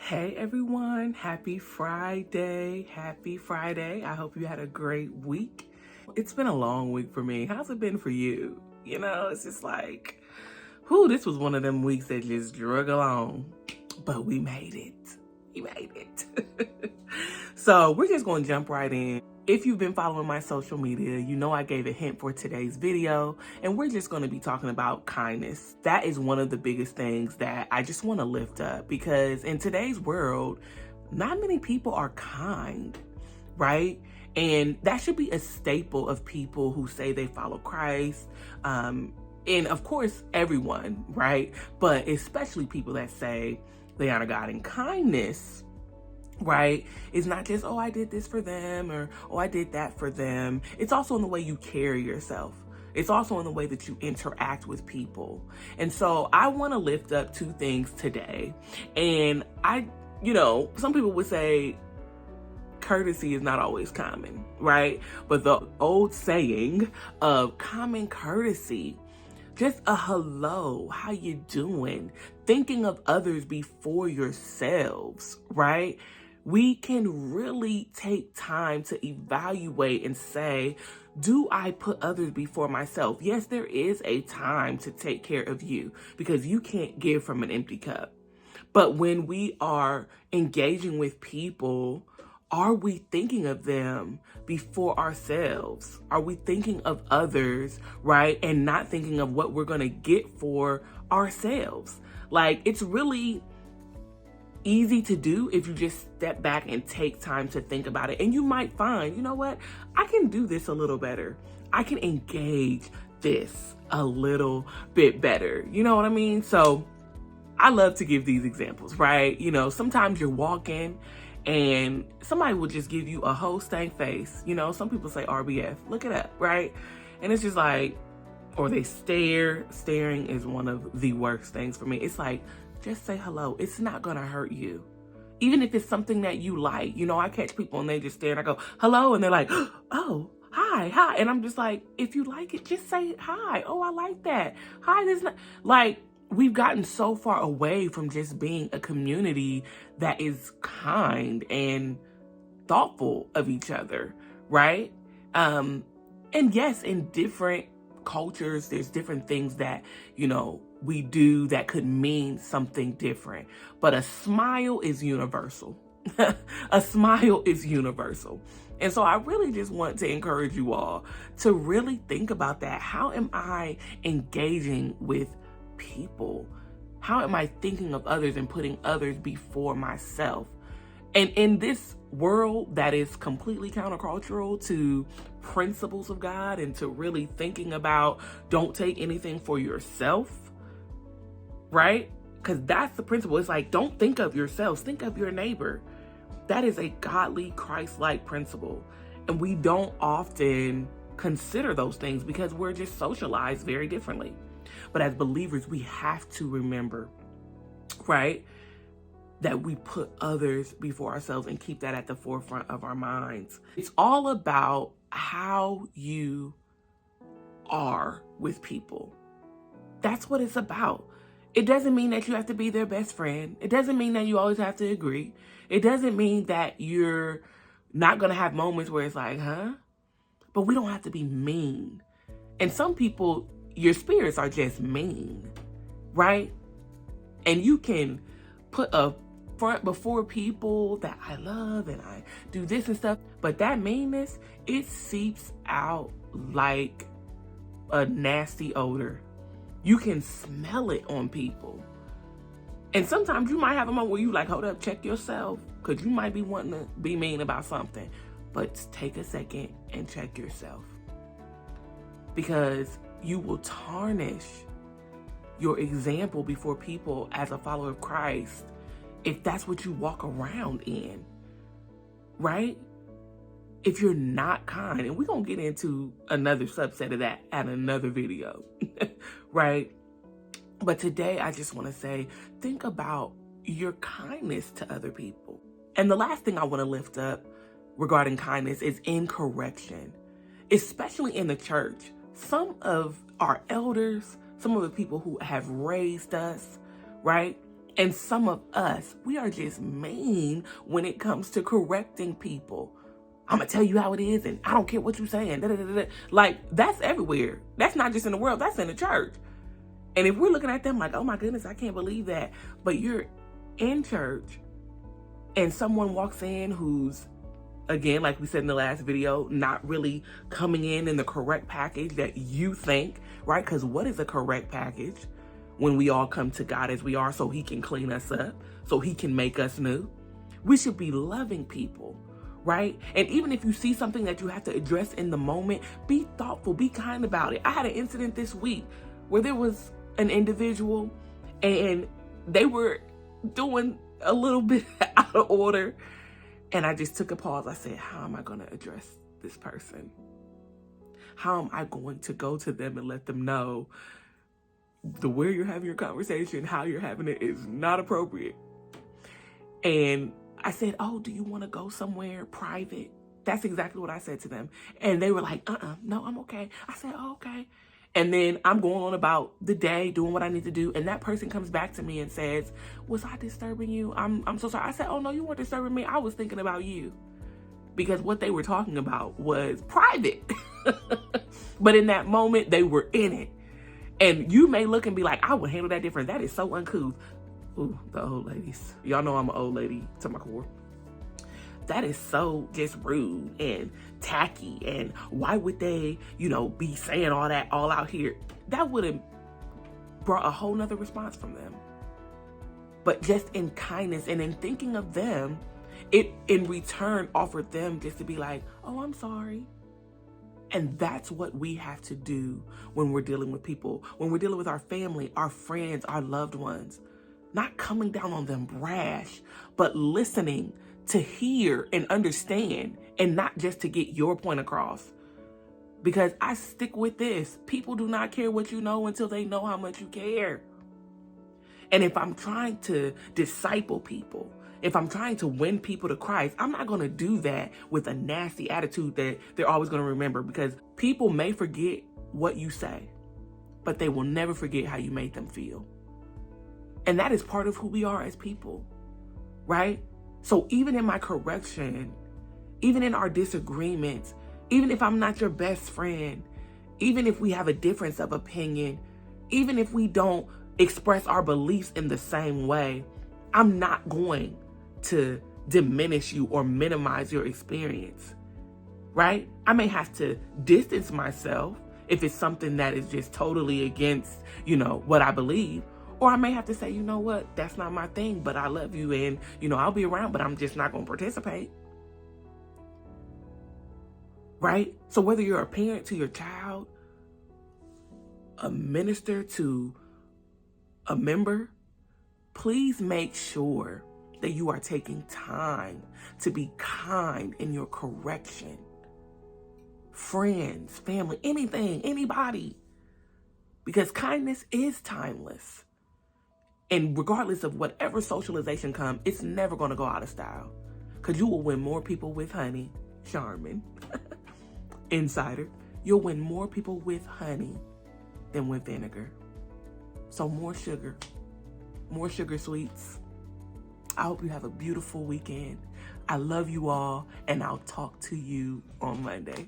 Hey everyone, happy Friday. Happy Friday. I hope you had a great week. It's been a long week for me. How's it been for you? It's just like, this was one of them weeks that just drug along, but we made it. We made it. So we're just going to jump right in. If you've been following my social media, you know I gave a hint for today's video, and we're just going to be talking about kindness. That is one of the biggest things that I just want to lift up, because in today's world, not many people are kind, right? And that should be a staple of people who say they follow Christ. And of course, everyone, right? But especially people that say they honor God. And kindness, right, it's not just, oh, I did this for them, or oh, I did that for them. It's also in the way you carry yourself. It's also in the way that you interact with people. And so I want to lift up two things today. And some people would say courtesy is not always common, right? But the old saying of common courtesy, just a hello, how you doing? Thinking of others before yourselves, right? We can really take time to evaluate and say, do I put others before myself? Yes, there is a time to take care of you, because you can't give from an empty cup. But when we are engaging with people, are we thinking of them before ourselves? Are we thinking of others, right? And not thinking of what we're going to get for ourselves. Like, it's really easy to do if you just step back and take time to think about it. And you might find, you know what? I can do this a little better. I can engage this a little bit better. You know what I mean? So I love to give these examples, right? Sometimes you're walking and somebody will just give you a whole stank face. Some people say RBF. Look it up, right? And it's just like, or they stare. Staring is one of the worst things for me. It's like, just say hello. It's not gonna hurt you. Even if it's something that you like. I catch people and they just stare and I go, hello, and they're like, oh, hi. And I'm just like, if you like it, just say hi. Oh, I like that. Hi, this not like, we've gotten so far away from just being a community that is kind and thoughtful of each other, right? And yes, in different cultures, there's different things that, we do that could mean something different. But a smile is universal. A smile is universal. And so I really just want to encourage you all to really think about that. How am I engaging with people? How am I thinking of others and putting others before myself? And in this world that is completely countercultural to principles of God and to really thinking about don't take anything for yourself, right? Because that's the principle. It's like, don't think of yourselves, think of your neighbor. That is a godly, Christ-like principle. And we don't often consider those things because we're just socialized very differently. But as believers, we have to remember, right, that we put others before ourselves and keep that at the forefront of our minds. It's all about how you are with people. That's what it's about. It doesn't mean that you have to be their best friend. It doesn't mean that you always have to agree. It doesn't mean that you're not going to have moments where it's like, huh? But we don't have to be mean. And some people, your spirits are just mean, right? And you can put a front before people that I love and I do this and stuff, but that meanness, it seeps out like a nasty odor. You can smell it on people. And sometimes you might have a moment where you like, hold up, check yourself, because you might be wanting to be mean about something. But take a second and check yourself, because you will tarnish your example before people as a follower of Christ if that's what you walk around in, right? If you're not kind, and we're going to get into another subset of that at another video, right? But today I just want to say, think about your kindness to other people. And the last thing I want to lift up regarding kindness is incorrection, especially in the church. Some of our elders, some of the people who have raised us, right? And some of us, we are just mean when it comes to correcting people. I'm going to tell you how it is, and I don't care what you're saying. Da, da, da, da. Like, that's everywhere. That's not just in the world. That's in the church. And if we're looking at them like, oh my goodness, I can't believe that. But you're in church and someone walks in who's, again, like we said in the last video, not really coming in the correct package that you think, right? Because what is a correct package? When we all come to God as we are, so he can clean us up, so he can make us new. We should be loving people, right? And even if you see something that you have to address in the moment, be thoughtful, be kind about it. I had an incident this week where there was an individual and they were doing a little bit out of order. And I just took a pause. I said, how am I going to address this person? How am I going to go to them and let them know the way you're having your conversation, how you're having it is not appropriate? And I said, oh, do you want to go somewhere private? That's exactly what I said to them. And they were like, no, I'm okay. I said, oh, okay. And then I'm going on about the day, doing what I need to do. And that person comes back to me and says, was I disturbing you? I'm so sorry. I said, oh, no, you weren't disturbing me. I was thinking about you. Because what they were talking about was private. But in that moment, they were in it. And you may look and be like, I would handle that different. That is so uncouth. Ooh, the old ladies. Y'all know I'm an old lady to my core. That is so just rude and tacky. And why would they, be saying all that all out here? That would have brought a whole nother response from them. But just in kindness and in thinking of them, it in return offered them just to be like, oh, I'm sorry. And that's what we have to do when we're dealing with people, when we're dealing with our family, our friends, our loved ones. Not coming down on them brash, but listening to hear and understand, and not just to get your point across. Because I stick with this. People do not care what you know until they know how much you care. And if I'm trying to disciple people, if I'm trying to win people to Christ, I'm not going to do that with a nasty attitude that they're always going to remember, because people may forget what you say, but they will never forget how you made them feel. And that is part of who we are as people, right? So even in my correction, even in our disagreements, even if I'm not your best friend, even if we have a difference of opinion, even if we don't express our beliefs in the same way, I'm not going to diminish you or minimize your experience, right? I may have to distance myself if it's something that is just totally against, what I believe. Or I may have to say, you know what, that's not my thing, but I love you and, I'll be around, but I'm just not going to participate. Right? So whether you're a parent to your child, a minister to a member, please make sure that you are taking time to be kind in your correction. Friends, family, anything, anybody. Because kindness is timeless. And regardless of whatever socialization comes, it's never going to go out of style. Because you will win more people with honey, Charmin, insider. You'll win more people with honey than with vinegar. So more sugar sweets. I hope you have a beautiful weekend. I love you all, and I'll talk to you on Monday.